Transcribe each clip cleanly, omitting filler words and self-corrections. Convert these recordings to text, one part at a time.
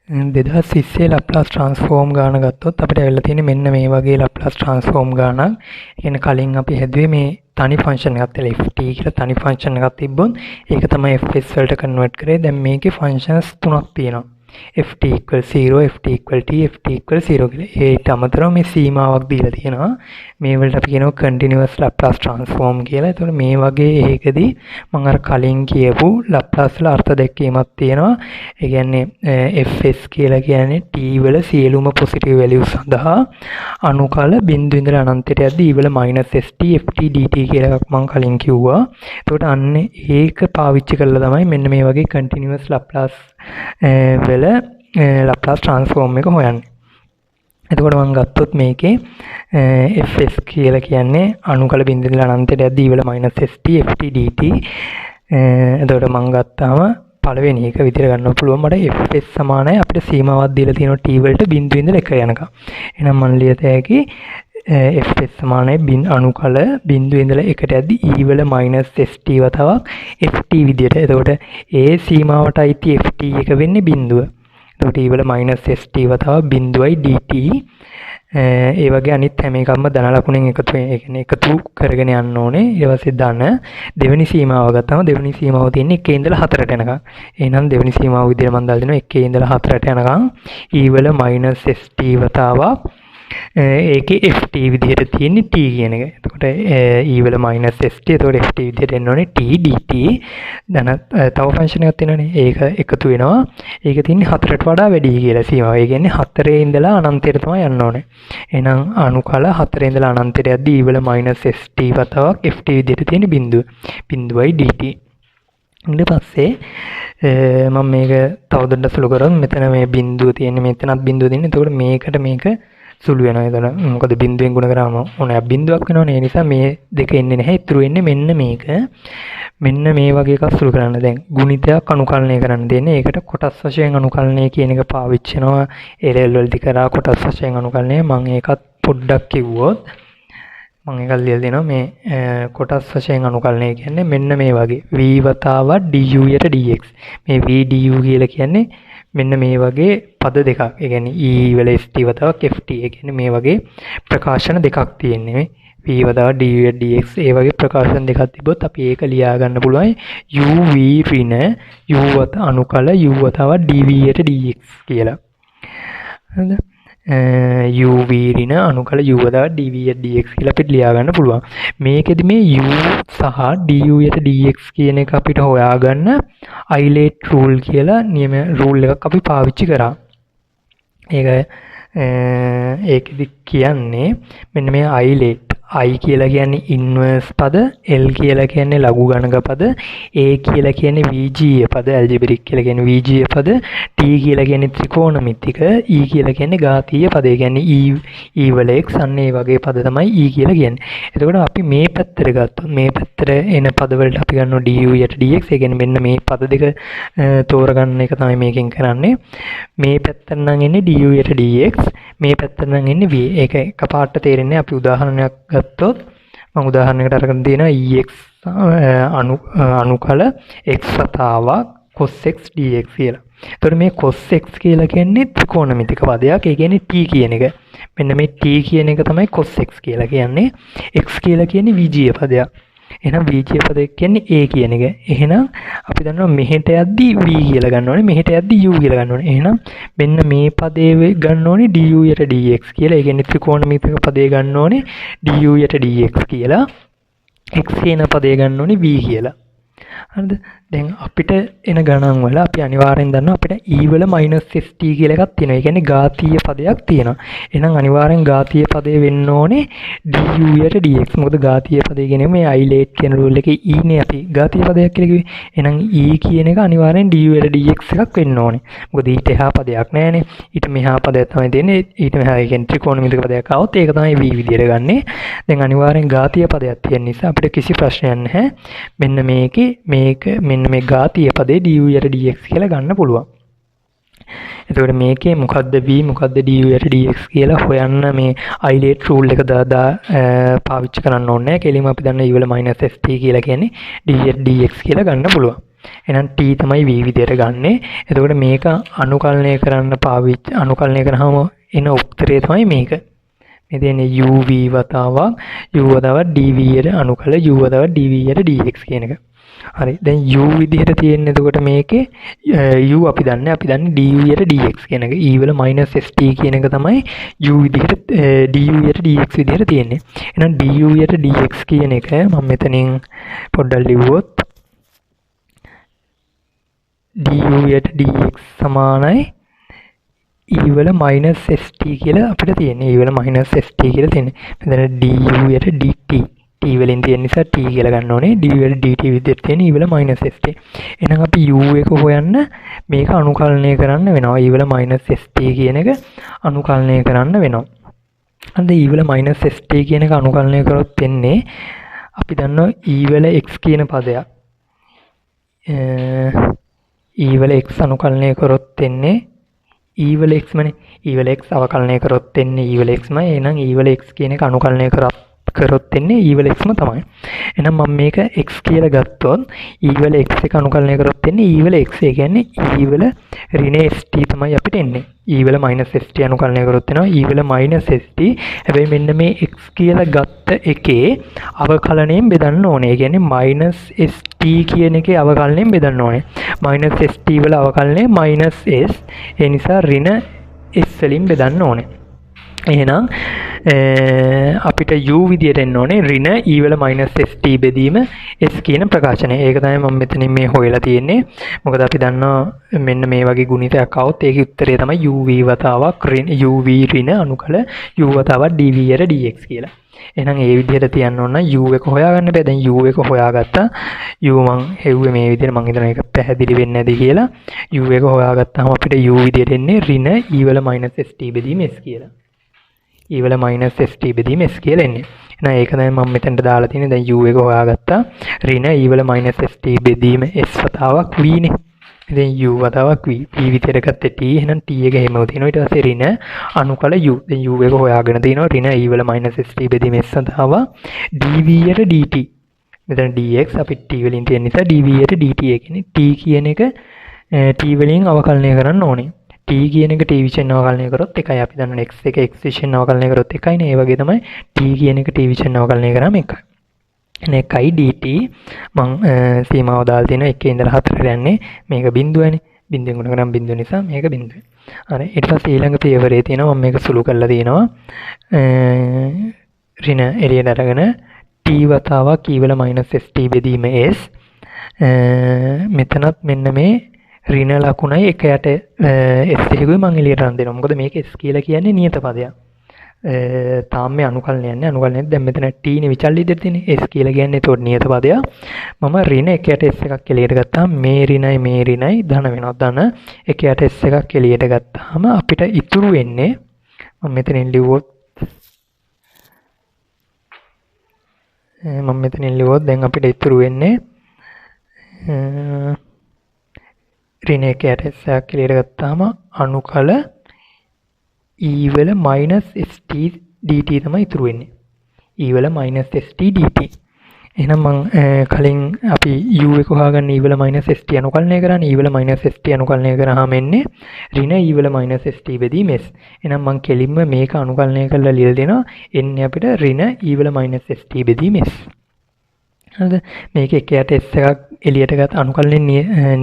2020 ලැප්ලාස් ට්‍රාන්ස්ෆෝර්ම් ගාන ගත්තොත් අපිට ඇවිල්ලා තියෙන්නේ මෙන්න මේ වගේ ලැප්ලාස් ට්‍රාන්ස්ෆෝර්ම් ගානක්. ඒ කියන්නේ කලින් අපි හැදුවේ මේ තනි ෆන්ක්ෂන් එකක් තියලා ft කියලා තනි ෆන්ක්ෂන් එකක් තිබ්බොත් ඒක තමයි fs වලට කන්වර්ට් කරේ. දැන් මේකේ ෆන්ක්ෂන්ස් තුනක් තියෙනවා. ft = 0, ft = t, ft = 0 කියලා. ඒට අමතරව මේ සීමාවක් දීලා තියෙනවා. මේ වලට අපි කියනවා continuous laplace transform කියලා. ඒතකොට මේ වගේ එකකදී මම අර කලින් කියපු laplace වල අර්ථ දැක්වීමක් තියෙනවා. ඒ කියන්නේ fs කියලා කියන්නේ t වල සියලුම positive values සඳහා අනුකල බිඳුව ඉඳලා අනන්තයට යද්දී e වල -st ft dt කියලා එකක් මම කලින් කිව්වා. ඒතකොට අන්න ඒක පාවිච්චි කරලා තමයි මෙන්න මේ වගේ continuous laplace වල ලැප්ලාස් ට්‍රාන්ස්ෆෝර්ම් එක හොයන්නේ. එතකොට මම ගත්තොත් මේකේ fs කියලා කියන්නේ අනුකල බිඳුව ඉඳලා අනන්තයට යද්දී e වල -st ft dt. එතකොට මම ගත්තාම පළවෙනි එක විදිහට ගන්න පුළුවන් මට fs සමානයි අපිට සීමාවක් දීලා තියෙනවා t වලට බිඳුව ඉඳලා 1 යනකම්. එහෙනම් මම ලියත හැකි fs සමානයි අනුකල බිඳුව ඉඳලා 1ට යද්දී e වල -st වතාවක් ft විදිහට. එතකොට ඒ සීමාවට අයිති ft එක වෙන්නේ බිඳුව. එතකොට e වල -st වතාවක් බිඳුවයි dt. ඒ වගේ අනිත් හැම එකක්ම ධන ලකුණෙන් එකතු කරගෙන යන්න ඕනේ. ඊට පස්සේ ධන දෙවෙනි සීමාව ගත්තම දෙවෙනි සීමාව තියෙන්නේ 1 ඉඳලා 4ට යනකම්. එහෙනම් දෙවෙනි සීමාව විදිහට මම දාලා දෙනවා 1 ඉඳලා 4ට යනකම් e වල -st වතාවක් ඒකේ ft විදිහට තියෙන්නේ t කියන එක. එතකොට e වල -st එතකොට ft විදිහට එන්න ඕනේ t dt. දැන් තව ෆන්ක්ෂන් එකක් තියෙනවානේ. ඒක එකතු වෙනවා. ඒක තියෙන්නේ 4ට වඩා වැඩි කියලා සීමාව. ඒ කියන්නේ 4 ඉඳලා අනන්තයට තමයි යන්න ඕනේ. එහෙනම් අනුකල 4 ඉඳලා අනන්තයට යද්දී e වල -st වතාවක් ft විදිහට තියෙන බිඳුවයි dt. ඊට පස්සේ මම මේක තවදුරටත් සුළු කරොත් මෙතන මේ බිඳුව තියෙන්නේ මෙතනත් බිඳුව තියෙන්නේ. එතකොට මේකට මේක සුළු වෙනවා. එතන මොකද බිඳුවෙන් ගුණ කරාම ඕනේ බිඳුවක් වෙනවනේ. ඒ නිසා මේ දෙක එන්නේ නැහැ. ඉතුරු වෙන්නේ මෙන්න මේක. මෙන්න මේ වගේ එකක් සුළු කරන්න. දැන් ගුණිතයක් අනුකලනය කරන්න දෙන්නේ. ඒකට කොටස් වශයෙන් අනුකලනය කියන එක පාවිච්චි කරනවා. LL වලදී කරා කොටස් වශයෙන් අනුකලනය. මම ඒකත් පොඩ්ඩක් කිව්වොත් මම එකක් ලියලා දෙනවා. මේ කොටස් වශයෙන් අනුකලනය කියන්නේ මෙන්න මේ වගේ v වතාවක් du යට dx. මේ v du කියලා කියන්නේ මෙන්න මේ වගේ පද දෙකක්. ඒ කියන්නේ e වල st වතාවක් ft. ඒ කියන්නේ මේ වගේ ප්‍රකාශන දෙකක් තියෙන්නේ. මේ v වතාවක් du යට dx. ඒ වගේ ප්‍රකාශන දෙකක් තිබ්බොත් අපි ඒක ලියා ගන්න පුළුවන් u v ඍණ u වත අනුකල u වතාවක් dv යට dx කියලා. හරිද? u v ඍණ අනුකල u වතාවක් dv යට dx කියලා අපිට ලියා ගන්න පුළුවන්. මේකෙදි මේ u සහ du යට dx කියන එක අපිට හොයාගන්න අයිලේට් රූල් කියලා නියම රූල් එකක් අපි පාවිච්චි කරා. ඒකෙදි කියන්නේ මෙන්න මේ අයිලේට් I කියලා කියන්නේ ඉන්වර්ස් පද, L කියලා කියන්නේ ලඝු ගණක පද, A කියලා කියන්නේ විජීය පද, ඇල්ජිබ්‍රික් කියලා කියන්නේ විජීය පද, T කියලා කියන්නේ ත්‍රිකෝණමිතික, E කියලා කියන්නේ ඝාතීය පද. ඒ කියන්නේ E වල x අන්න ඒ වගේ පද තමයි E කියලා කියන්නේ. එතකොට අපි මේ පැත්තට ගත්තොත් මේ පැත්තට එන පද වලට අපි ගන්නවා du යට dx. ඒ කියන්නේ මෙන්න මේ පද දෙක තෝරගන්න එක තමයි මේකෙන් කරන්නේ. මේ පැත්තට නම් එන්නේ du යට dx, මේ පැත්තට නම් එන්නේ v. ඒක එකපාරට තේරෙන්නේ අපි උදාහරණයක් ගත්තොත් මම උදාහරණයකට අරගෙන දෙනවා ex අනුකල x වතාවක් cos x dx කියලා. එතකොට මේ cos x කියලා කියන්නේ ත්‍රිකෝණමිතික පදයක්. ඒ කියන්නේ t කියන එක. මෙන්න මේ t කියන එක තමයි cos x කියලා කියන්නේ. x කියලා කියන්නේ විජීය පදයක්. එහෙනම් විජීය පදයක් කියන්නේ a කියන එක. එහෙනම් අපි දන්නවා මෙහෙට යද්දි v කියලා ගන්න ඕනේ. මෙහෙට යද්දි u කියලා ගන්න ඕනේ. එහෙනම් මෙන්න මේ පදේ ගන්න ඕනේ du යට dx කියලා. ඒ කියන්නේ ත්‍රිකෝණමිතික පදේ ගන්න ඕනේ du යට dx කියලා. x කියන පදේ ගන්න ඕනේ v කියලා. හරිද? දැන් අපිට එන ගණන් වල අපි අනිවාර්යෙන් දන්නවා අපිට e වල -st කියලා එකක් තියෙනවා. ඒ කියන්නේ ඝාතීය පදයක් තියෙනවා. එහෙනම් අනිවාර්යෙන් ඝාතීය පදේ වෙන්න ඕනේ du යට dx. මොකද ඝාතීය පදේ කියන්නේ මේ අයිලේට් කියන රූල් එකේ e නේ අපි ඝාතීය පදයක් කියලා කිව්වේ. එහෙනම් e කියන එක අනිවාර්යෙන් du යට dx එකක් වෙන්න ඕනේ. මොකද ඊට එහා පදයක් නැහැනේ. ඊට මෙහා පදයක් තමයි තියෙන්නේ. ඊට මෙහා ඒ කියන්නේ ත්‍රිකෝණමිතික පදයක් આવොත් ඒක තමයි v විදියට ගන්නෙ. දැන් අනිවාර්යෙන් ඝාතීය පදයක් තියෙන නිසා අපිට කිසි ප්‍රශ්නයක් නැහැ. මෙන්න මේක මෙන්න මේ ඝාතීය පදේ du යට dx කියලා ගන්න පුළුවන්. එතකොට මේකේ මොකද්ද v මොකද්ද du යට dx කියලා හොයන්න මේ අයිලේට් රූල් එක දාලා පාවිච්චි කරන්න ඕනේ නැහැ. කෙලින්ම අපි දන්න e වල -st කියලා කියන්නේ du යට dx කියලා ගන්න පුළුවන්. එහෙනම් t තමයි v විදියට ගන්නෙ. එතකොට මේක අනුකලනය කරන්න අනුකලනය කරාම එන උත්තරය තමයි මේක. මේ තියෙන්නේ uv වතාවක් u වතාවක් dv යට අනුකල u වතාවක් dv යට dx කියන එක. හරි. දැන් u විදිහට තියෙන්නේ එතකොට මේකේ u අපි දන්නේ du යට dx කියන එක. e වල -st කියන එක තමයි u විදිහට du යට dx විදිහට තියෙන්නේ. එහෙනම් du යට dx කියන එක මම මෙතනින් පොඩ්ඩක් ලිව්වොත් du යට dx සමානයි e වල -st කියලා අපිට තියෙන්නේ. e වල -st කියලා තියෙන්නේ. මෙතන du යට dt t වලින් තියෙන නිසා t කියලා ගන්න ඕනේ. du යට dt විදිහට තියෙන e වල -st. එහෙනම් අපි u එක හොයන්න මේක අනුකලනය කරන්න වෙනවා. e වල -st කියන එක අනුකලනය කරන්න වෙනවා. අද e වල -st කියන එක අනුකලනය කරොත් වෙන්නේ අපි දන්නවා e වල x කියන පදයක්. e වල x අනුකලනය කරොත් වෙන්නේ e වල x මනේ. e වල x අවකලනය කරොත් වෙන්නේ e වල xමයි. එහෙනම් e වල x කියන එක අනුකලනය කරොත් වෙන්නේ e වල xම තමයි. එහෙනම් මම මේක x කියලා ගත්තොත් e වල x එක අනුකලනය කරොත් වෙන්නේ e වල x. ඒ කියන්නේ e වල ඍණ st තමයි අපිට එන්නේ. e වල -st අනුකලනය කරොත් වෙනවා e වල -st. හැබැයි මෙන්න මේ x කියලා ගත්ත එකේ අවකලනයෙන් බෙදන්න ඕනේ. ඒ කියන්නේ -st කියන එකේ අවකලනයෙන් බෙදන්න ඕනේ. -st වල අවකලනය -s. ඒ නිසා ඍණ s වලින් බෙදන්න ඕනේ. එහෙනම් අපිට u විදියට එන්න ඕනේ ඍණ e වල -st බෙදීම s කියන ප්‍රකාශනය. ඒක තමයි මම මෙතනින් මේ හොයලා තියෙන්නේ. මොකද අපි දන්නවා මෙන්න මේ වගේ ගුණිතයක් આવොත් ඒකේ උත්තරය තමයි uv වතාවක් uv ඍණ අනුකල u වතාවක් dv යට dx කියලා. එහෙනම් ඒ විදිහට තියන්න ඕන u එක හොයාගන්න බෑ. දැන් u එක හොයාගත්තා. u මං හෙව්වේ මේ විදිහට. මං හිතනවා ඒක පැහැදිලි වෙන්නේ නැති කියලා. u එක හොයාගත්තාම අපිට u විදිහට එන්නේ ඍණ e වල -st බෙදීම s කියලා. e වල -st බෙදීම s කියලා එන්නේ. එහෙනම් ඒක තමයි මම මෙතනට දාලා තියෙන්නේ. දැන් u එක හොයාගත්තා. ඍණ e වල -st බෙදීම s වතාවක් v නේ. දැන් u වතාවක් v විදිහට ගත්තේ t. එහෙනම් t එක එහෙමම තියෙනවා. ඊට පස්සේ ඍණ අනුකල u. දැන් u එක හොයාගෙන තිනවා ඍණ e වල -st බෙදීම s වතාවක් dv යට dt. මෙතන dx අපි t වලින් තියෙන නිසා dv යට dt. ඒ කියන්නේ t කියන එක t වලින් අවකලනය කරන්න ඕනේ. t කියන එක t විෂයෙන් අවකලනය කරොත් එකයි. අපි දන්නවා x එක x විෂයෙන් අවකලනය කරොත් එකයිනේ. ඒ වගේ තමයි t කියන එක t විෂයෙන් අවකලනය කරාම එකයි. එන එකයි dt මම සීමාව දාලා තියෙනවා 1 ඉඳලා 4ට යන්නේ. මේක බිඳුවනේ. බිඳුවෙන් ගුණ කරාම බිඳුව නිසා මේක බිඳුවයි. හරි. ඊට පස්සේ ඊළඟ පියවරේ තියෙනවා මම මේක සුළු කරලා තියෙනවා. ඍණ එළියට අරගෙන t වතාවක් e වල -st බෙදීම s. මෙතනත් මෙන්න මේ ඍණ ලකුණයි එක යට s එකකුයි මම එළියට අරන් දෙනවා. මොකද මේක s කියලා කියන්නේ නියත පදයක්. තාම මේ අනුකලනය යන්නේ. අනුකලනය දැන් මෙතන t නේ විචල්්‍ය ඉදිරියට තියෙන්නේ. s කියලා කියන්නේ ඒතකොට නියත පදයක්. මම ඍණ එක යට s එකක් එළියට ගත්තාම මේ ඍණයි ධන වෙනවා. ධන එක යට s එකක් එළියට ගත්තාම අපිට ඉතුරු වෙන්නේ මම මෙතනින් ලිව්වොත් දැන් අපිට ඉතුරු වෙන්නේ ඍණ එක යට s එකක් එළියට ගත්තාම අනුකල e වල -st dt තමයි ඉතුරු වෙන්නේ. e වල -st dt. එහෙනම් මම කලින් අපි u එක හොයාගන්න e වල -st අනුකලනය කරන්නේ. e වල -st අනුකලනය කරාම එන්නේ ඍණ e වල -st බෙදීම s. එහෙනම් මම කෙලින්ම මේක අනුකලනය කරලා ලියලා දෙනවා. එන්නේ අපිට ඍණ e වල -st බෙදීම s. හරිද? මේක එක යට s එකක් එළියට ගත්ත අනුකලනෙන්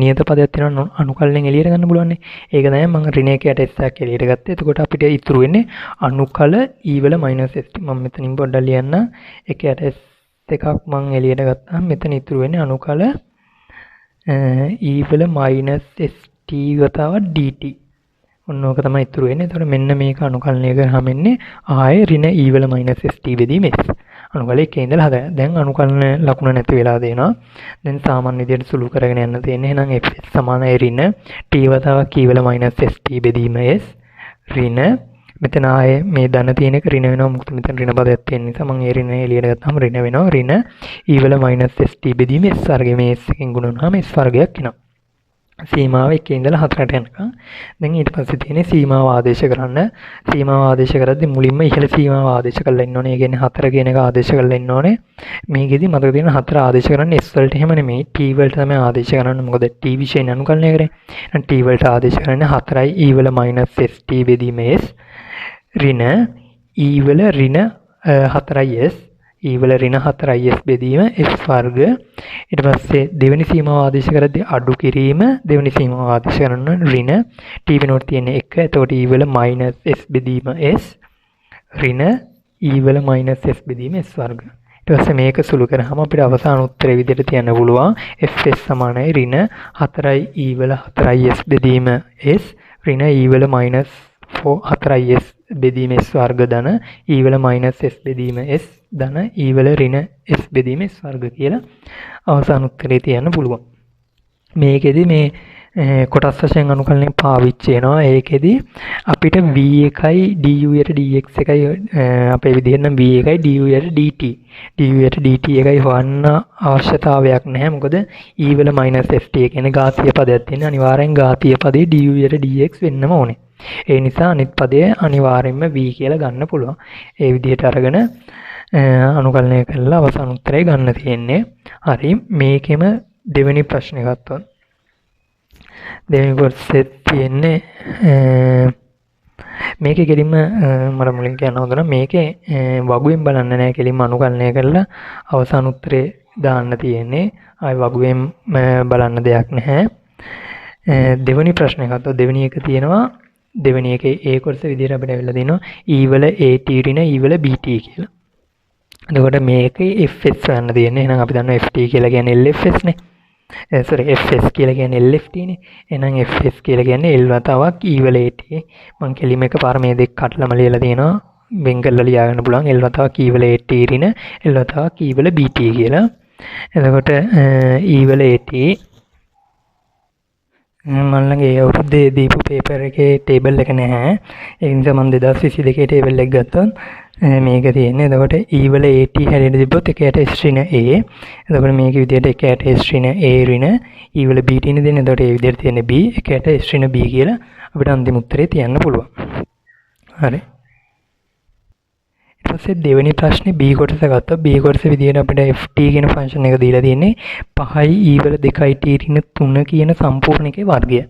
නියත පදයක් තියෙනවා. අනුකලනෙන් එළියට ගන්න පුළුවන්. ඒක තමයි මම ඍණ එක යට s එකක් එළියට ගත්තේ. එතකොට අපිට ඉතුරු වෙන්නේ අනුකල e වල -st. මම මෙතනින් පොඩ්ඩක් ලියන්න. එක යට s එකක් මම එළියට ගත්තාම මෙතන ඉතුරු වෙන්නේ අනුකල e වල -st වතාවක් dt. ඔන්න ඕක තමයි ඉතුරු වෙන්නේ. එතකොට මෙන්න මේක අනුකලනය කරාම එන්නේ ආයේ ඍණ e වල -st බෙදීම s. අනුකල 1 ඉඳලා 10. දැන් අනුකලන ලකුණ නැති වෙලා දෙනවා. දැන් සාමාන්‍ය විදිහට සුළු කරගෙන යන්න තියෙන්නේ. එහෙනම් f සමානයි ඍණ t වතාවක් e වල -st බෙදීම s ඍණ මෙතන ආයේ මේ ධන තියෙන එක ඍණ වෙනවා. මොකද මෙතන ඍණ පදයක් තියෙන නිසා මම ඒ ඍණ එළියට ගත්තාම ඍණ වෙනවා. ඍණ e වල -st බෙදීම s වර්ගය. මේ s එකෙන් ගුණ වුණාම s වර්ගයක් එනවා. සීමාව 1 ඉඳලා 4ට යනකම්. දැන් ඊට පස්සේ තියෙන්නේ සීමාව ආදේශ කරන්න. සීමාව ආදේශ කරද්දී මුලින්ම ඉහළ සීමාව ආදේශ කරලා ඉන්න ඕනේ. ඒ කියන්නේ 4 කියන එක ආදේශ කරලා ඉන්න ඕනේ. මේකෙදි මතක තියෙන 4 ආදේශ කරන්නේ S වලට එහෙම නෙමෙයි. T වලට තමයි ආදේශ කරන්නේ. මොකද T විශේෂයෙන් අනුකලනය කරේ. එහෙනම් T වලට ආදේශ කරන්නේ 4යි E වල -ST බෙදීම S ඍණ E වල ඍණ 4යි S E වල ඍණ 4is බෙදීම s වර්ග. ඊට පස්සේ දෙවෙනි සීමාව ආදේශ කරද්දී අඩු කිරීම දෙවෙනි සීමාව ආදේශ කරන ඍණ t වෙනුවට තියෙන 1. එතකොට E වල -s බෙදීම s ඍණ E වල -s බෙදීම s වර්ග. ඊට පස්සේ මේක සුළු කරාම අපිට අවසාන උත්තරේ විදිහට තියන්න පුළුවන් fs සමානයි ඍණ 4යි E වල 4is බෙදීම s ඍණ E වල -4is බෙදීම s වර්ග ධන E වල -s බෙදීම s ධන E වල ඍණ s බෙදීම s වර්ග කියලා අවසාන උත්තරේ තියන්න පුළුවන්. මේකෙදි මේ කොටස් වශයෙන් අනුකලනය පාවිච්චි වෙනවා. ඒකෙදි අපිට v1යි du යට dx එකයි අපේ විදිහට නම් v1යි du යට dt du යට dt එකයි හොයන්න අවශ්‍යතාවයක් නැහැ. මොකද E වල -ft කියන ඝාතීය පදයක් තියෙන අනිවාර්යෙන් ඝාතීය පදේ du යට dx වෙන්නම ඕනේ. ඒ නිසා අනිත් පදය අනිවාර්යෙන්ම v කියලා ගන්න පුළුවන්. ඒ විදිහට අරගෙන අනුකලනය කරලා අවසාන උත්තරය ගන්න තියෙන්නේ. හරි මේකෙම දෙවෙනි ප්‍රශ්නේ ගත්තොත් දෙවෙනි කොටසේ තියෙන්නේ මේකේ කෙලින්ම මම මුලින් කියන්න හොඳ නම් මේකේ වගුවෙන් බලන්න නැහැ කෙලින්ම අනුකලනය කරලා අවසාන උත්තරේ දාන්න තියෙන්නේ. ආයි වගුවෙන් බලන්න දෙයක් නැහැ. දෙවෙනි ප්‍රශ්නේ ගත්තොත් දෙවෙනි එක තියෙනවා දෙවෙනි එකේ ඒ කොටස විදිහට අපිට වෙලා දිනවා E වල AT ඍණ E වල BT කියලා. එතකොට මේකේ FS ගන්න තියෙන්නේ. එහෙනම් අපි දන්නවා FT කියලා කියන්නේ LFS නේ. FS කියලා කියන්නේ LFT නේ. එහෙනම් FS කියලා කියන්නේ L වතාවක් E වල AT. මම කෙලිම එකපාර මේ දෙක කඩලාම ලියලා තියෙනවා. වෙන් කරලා ලියා ගන්න පුළුවන් L වතාවක් E වල AT ඍණ L වතාවක් E වල BT කියලා. එතකොට E වල AT මම ළඟ ඒ අවුරුද්දේ දීපු පේපර් එකේ ටේබල් එක නැහැ. ඒ නිසා මම 2022 ටේබල් එක ගත්තොත් මේක තියෙන්නේ. එතකොට E වල AT හැරෙන්න තිබ්බොත් එකයට S ඍණ A. එතකොට මේක විදිහට එකයට S ඍණ A ඍණ E වල BT නේ දෙන්නේ. එතකොට ඒ විදිහට තියෙන්නේ B එකයට S ඍණ B කියලා අපිට අන්තිම උත්තරේ තියන්න පුළුවන්. හරි. ඊට පස්සේ දෙවෙනි ප්‍රශ්නේ B කොටස ගත්තොත් B කොටස විදිහට අපිට ft කියන ෆන්ක්ෂන් එක දීලා තියෙන්නේ 5යි E වල 2යි t ඍණ 3 කියන සම්පූර්ණකයේ වර්ගය.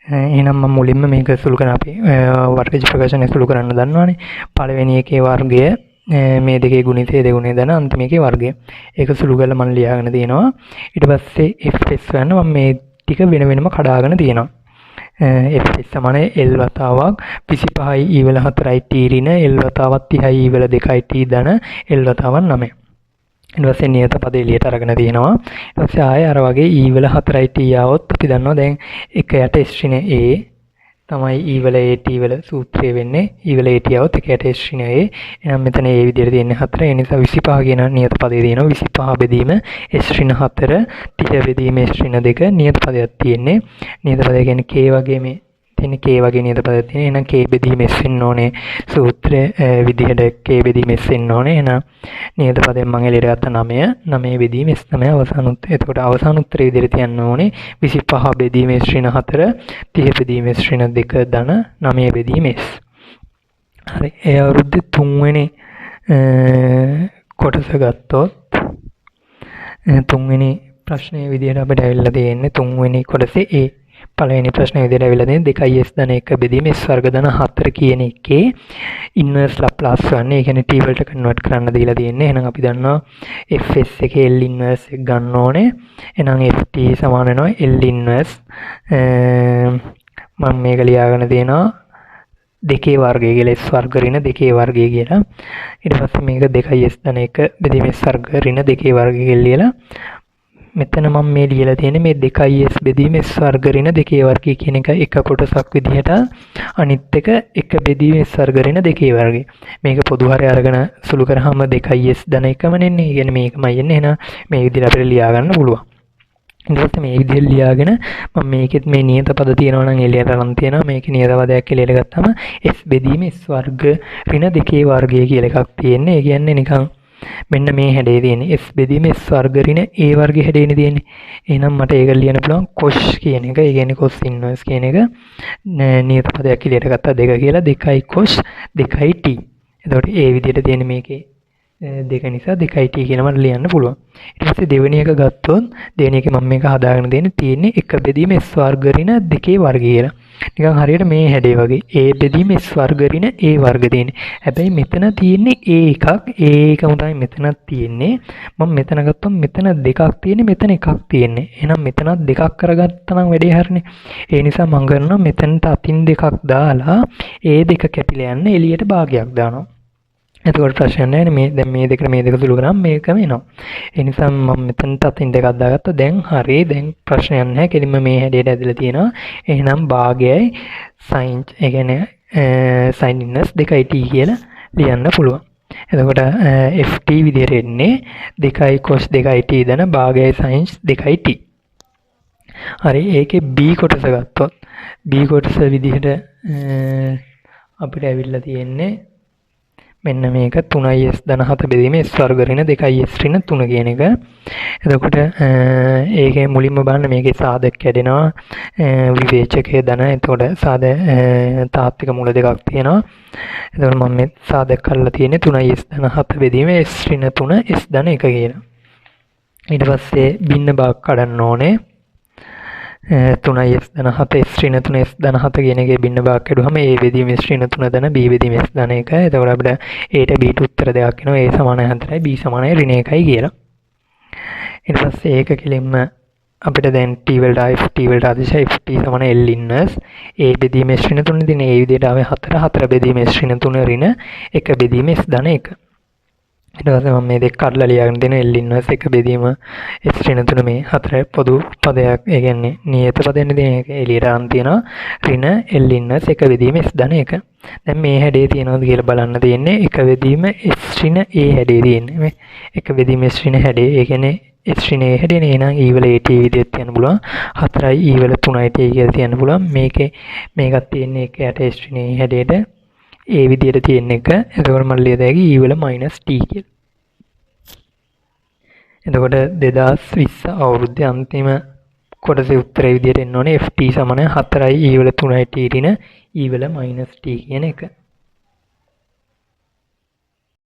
එහෙනම් මම මුලින්ම මේක සුළු කරන අපි වර්ගජ ප්‍රකාශනය සුළු කරන්න දන්නවනේ. පළවෙනි එකේ වර්ගය මේ දෙකේ ගුණිතය දෙගුණේ දන අන්තිම එකේ වර්ගය. ඒක සුළු කරලා මම ලියාගෙන තියෙනවා. ඊට පස්සේ fs ගන්න මම මේ ටික වෙන වෙනම කඩාගෙන තියෙනවා. fs සමානයි L වතාවක් 25යි E වල 4යි t ඍණ L වතාවක් 30යි E වල 2යි t ධන L වතාවක් 9. ඊට පස්සේ නියත පද එළියට අරගෙන තියෙනවා. ඊට පස්සේ ආයෙ අර වගේ E වල 4යි t આવොත් අපි දන්නවා දැන් එක යට S ඍණ A තමයි E වල AT වල සූත්‍රය වෙන්නේ. E වල AT આવොත් එක යට S ඍණ A. එහෙනම් මෙතන ඒ විදිහට තියෙන්නේ 4. ඒ නිසා 25 කියන නියත පදේ තියෙනවා. 25 බෙදීම S ඍණ 4 30 බෙදීම S ඍණ 2 නියත පදයක් තියෙන්නේ. නියත පදය කියන්නේ K වගේ මේ තියෙන K වගේ නියත පදයක් තියෙන. එහෙනම් K බෙදීම S වෙන්න ඕනේ. සූත්‍රයේ විදිහට K බෙදීම S වෙන්න ඕනේ. එහෙනම් නියත පදයෙන් මම එළියට ගත්ත 9. 9 බෙදීම S තමයි අවසාන උත්තරය. එතකොට අවසාන උත්තරේ විදිහට තියන්න ඕනේ 25 බෙදීම S ඍණ 4 30 බෙදීම S ඍණ 2 ධන 9 බෙදීම S. හරි. ඒ අවුරුද්දේ 3 වෙනි කොටස ගත්තොත් 3 වෙනි ප්‍රශ්නයේ විදිහට අපිට ඇවිල්ලා තියෙන්නේ 3 වෙනි කොටසේ A පළවෙනි ප්‍රශ්නේ විදිහට ඇවිල්ලා තියෙන්නේ 2s ධන 1 බෙදීම s වර්ග ධන 4 කියන එකේ ඉන්වර්ස් ලැප්ලාස් ගන්න. ඒ කියන්නේ t වලට කන්වර්ට් කරන්න දීලා තියෙන්නේ. එහෙනම් අපි දන්නවා fs එකේ L ඉන්වර්ස් එක ගන්න ඕනේ. එහෙනම් ft සමාන වෙනවා L ඉන්වර්ස් මම මේක ලියාගෙන තියෙනවා දෙකේ වර්ගය කියලා s වර්ග ඍණ දෙකේ වර්ගය කියලා. ඊට පස්සේ මේක 2s ධන 1 බෙදීම s වර්ග ඍණ දෙකේ වර්ගය කියලා ලියලා මෙතන මම මේ ලියලා තියෙන්නේ මේ 2s බෙදීම s වර්ග ඍණ දෙකේ වර්ගය කියන එක එක කොටසක් විදිහට අනිත් එක එක බෙදීම s වර්ග ඍණ දෙකේ වර්ගය. මේක පොදු හරය අරගෙන සුළු කරාම 2s ධන 1ම නෙන්නේ. ඒ කියන්නේ මේකමයි එන්නේ. එහෙනම් මේ විදිහට අපිට ලියා ගන්න පුළුවන්. ඊට පස්සේ මේ විදිහට ලියාගෙන මම මේකෙත් මේ නියත පද තියෙනවා නම් එළියට අරන් තියෙනවා. මේකේ නියත පදයක් එළියට ගත්තාම s බෙදීම s වර්ග ඍණ දෙකේ වර්ගය කියලා එකක් තියෙන්නේ. ඒ කියන්නේ නිකන් මෙන්න මේ හැඩේ තියෙන්නේ s බෙදීම s වර්ග ඍණ a වර්ගයේ හැඩේනේ තියෙන්නේ. එහෙනම් මට ඒක ලියන්න පුළුවන් cos කියන එක. ඒ කියන්නේ cos inverse කියන එක නියත පදයක් කියලා ගත්තා 2 කියලා 2යි cos 2යි t. එතකොට ඒ විදිහට තියෙන්නේ මේකේ දෙක නිසා 2යි t කියන මට ලියන්න පුළුවන්. ඊට පස්සේ දෙවෙනි එක ගත්තොත් දෙවෙනි එකේ මම මේක හදාගෙන තියෙන්නේ එක බෙදීම s වර්ග ඍණ 2 වර්ගය කියලා. නිකන් හරියට මේ හැඩේ වගේ a බෙදීම s වර්ග ඍණ a වර්ග තියෙන්නේ. හැබැයි මෙතන තියෙන්නේ a එකක් a එකම තමයි මෙතනත් තියෙන්නේ. මම මෙතන ගත්තොත් මෙතන දෙකක් තියෙන්නේ මෙතන එකක් තියෙන්නේ. එහෙනම් මෙතනත් දෙකක් කරගත්තා නම් වැඩේ හරිනේ. ඒ නිසා මම කරනවා මෙතනට අතින් දෙකක් දාලා a දෙක කැපිලා යන්න එළියට භාගයක් දානවා. එතකොට ප්‍රශ්න නැහැ මේ දැන් මේ දෙකට මේ දෙක සුළු කරාම මේකම එනවා. ඒ නිසා මම මෙතනට අතින් දෙකක් දාගත්තා. දැන් හරිය දැන් ප්‍රශ්නයක් නැහැ. කෙලින්ම මේ හැඩයට ඇදලා තියෙනවා. එහෙනම් භාගයයි sin ඒ කියන්නේ sin inverse 2t කියලා ලියන්න පුළුවන්. එතකොට ft විදිහට එන්නේ 2i cos 2it දන භාගයයි sin 2it. හරි ඒකේ b කොටස ගත්තොත් b කොටස විදිහට අපිට ඇවිල්ලා තියෙන්නේ මෙන්න මේක 3s ධන 7 බෙදීම s වර්ග ඍණ 2s ඍණ 3 කියන එක. එතකොට ඒකේ මුලින්ම බලන්න මේකේ සාධක කැඩෙනවා විවේචකයේ ධන. එතකොට තාත්වික මූල දෙකක් තියෙනවා. එතකොට මම මේ සාධක කරලා තියෙන්නේ 3s ධන 7 බෙදීම s ඍණ 3 s ධන 1 කියලා. ඊට පස්සේ බින්න භාග කඩන්න ඕනේ. 3s ධන 7 s ඍණ 3 s ධන 7 කියන එකේ බින්න භාග කැඩුවම a බෙදීම s ඍණ 3 ධන b බෙදීම s ධන 1. එතකොට අපිට a ට b ට උත්තර දෙකක් එනවා. a සමානයි 4යි b සමානයි ඍණ 1යි කියලා. ඊට පස්සේ ඒක කෙලින්ම අපිට දැන් t වලට ආයි t වලට ආදිශය ft සමාන l inverse a බෙදීම s ඍණ 3 දින a විදිහට ආවේ 4 බෙදීම s ඍණ 3 ඍණ 1 බෙදීම s ධන 1. ඊට පස්සේ මම මේ දෙක කඩලා ලියාගෙන දෙන l inverse 1 බෙදීම s ඍණ 3 මේ 4 පොදු පදයක්. ඒ කියන්නේ නියත පදෙන්නේ දෙන එක එළියට අරන් තියනවා. ඍණ l inverse 1 බෙදීම s ධන 1. දැන් මේ හැඩේ තියෙනවද කියලා බලන්න තියෙන්නේ. 1 බෙදීම s ඍණ a හැඩේ තියෙන්නේ. මේ 1 බෙදීම s ඍණ හැඩේ. ඒ කියන්නේ s ඍණ a හැඩේනේ. එහෙනම් e වල at විදිහට තියන්න පුළුවන්. 4යි e වල 3යි t කියලා තියන්න පුළුවන්. මේකත් තියෙන්නේ 1 යට s ඍණ a හැඩේට ඒ විදිහට තියෙන එක. එතකොට මම ලියද හැකි e වල -t කියලා. එතකොට 2020 අවුරුද්දේ අන්තිම කොටසේ උත්තරේ විදිහට එන්න ඕනේ ft සමාන 4යි e වල 3යි t ඍණ e වල -t කියන එක.